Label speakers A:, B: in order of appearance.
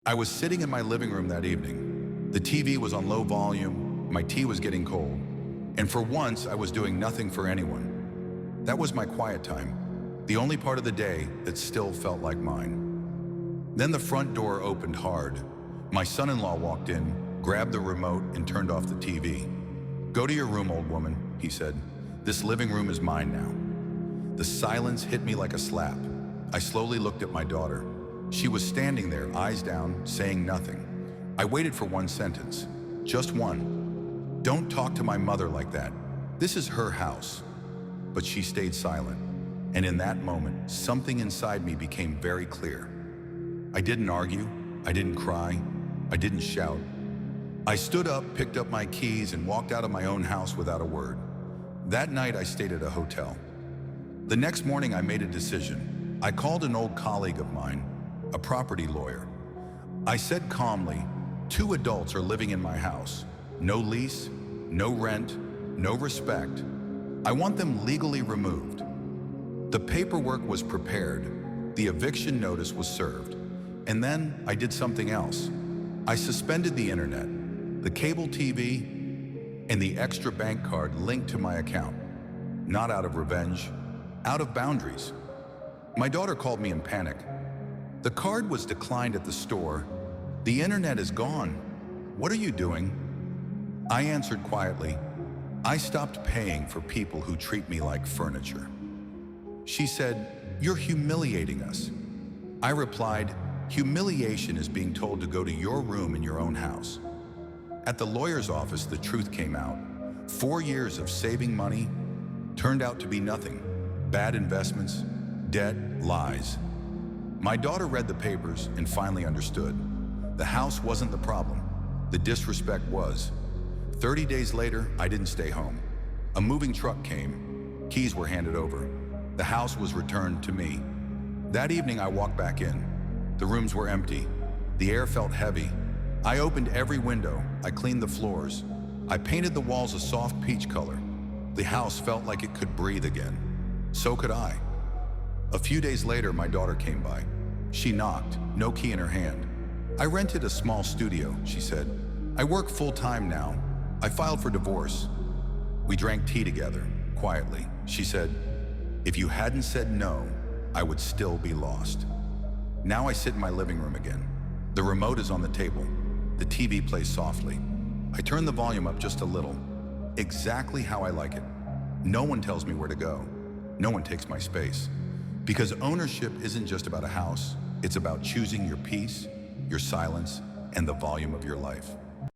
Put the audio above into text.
A: I was sitting in my living room that evening. The TV was on low volume, my tea was getting cold, and for once I was doing nothing for anyone. That was my quiet time, the only part of the day that still felt like mine. Then the front door opened hard. My son-in-law walked in, grabbed the remote, and turned off the TV. "Go to your room, old woman," he said. "This living room is mine now." The silence hit me like a slap. I slowly looked at my daughter. She was standing there, eyes down, saying nothing. I waited for one sentence, just one. "Don't talk to my mother like that. This is her house." But she stayed silent. And in that moment, something inside me became very clear. I didn't argue, I didn't cry, I didn't shout. I stood up, picked up my keys, and walked out of my own house without a word. That night, I stayed at a hotel. The next morning, I made a decision. I called an old colleague of mine, a property lawyer. I said calmly, "2 adults are living in my house. No lease, no rent, no respect. I want them legally removed." The paperwork was prepared. The eviction notice was served. And then I did something else. I suspended the internet, the cable TV, and the extra bank card linked to my account. Not out of revenge, out of boundaries. My daughter called me in panic. "The card was declined at the store. The internet is gone. What are you doing?" I answered quietly, "I stopped paying for people who treat me like furniture." She said, "You're humiliating us." I replied, "Humiliation is being told to go to your room in your own house." At the lawyer's office, the truth came out. 4 years of saving money turned out to be nothing. Bad investments, debt, lies. My daughter read the papers and finally understood. The house wasn't the problem. The disrespect was. 30 days later, I didn't stay home. A moving truck came. Keys were handed over. The house was returned to me. That evening, I walked back in. The rooms were empty. The air felt heavy. I opened every window. I cleaned the floors. I painted the walls a soft peach color. The house felt like it could breathe again. So could I. A few days later, my daughter came by. She knocked, no key in her hand. "I rented a small studio," she said. "I work full-time now. I filed for divorce." We drank tea together, quietly. She said, "If you hadn't said no, I would still be lost." Now I sit in my living room again. The remote is on the table. The TV plays softly. I turn the volume up just a little, exactly how I like it. No one tells me where to go. No one takes my space. Because ownership isn't just about a house, it's about choosing your peace, your silence, and the volume of your life.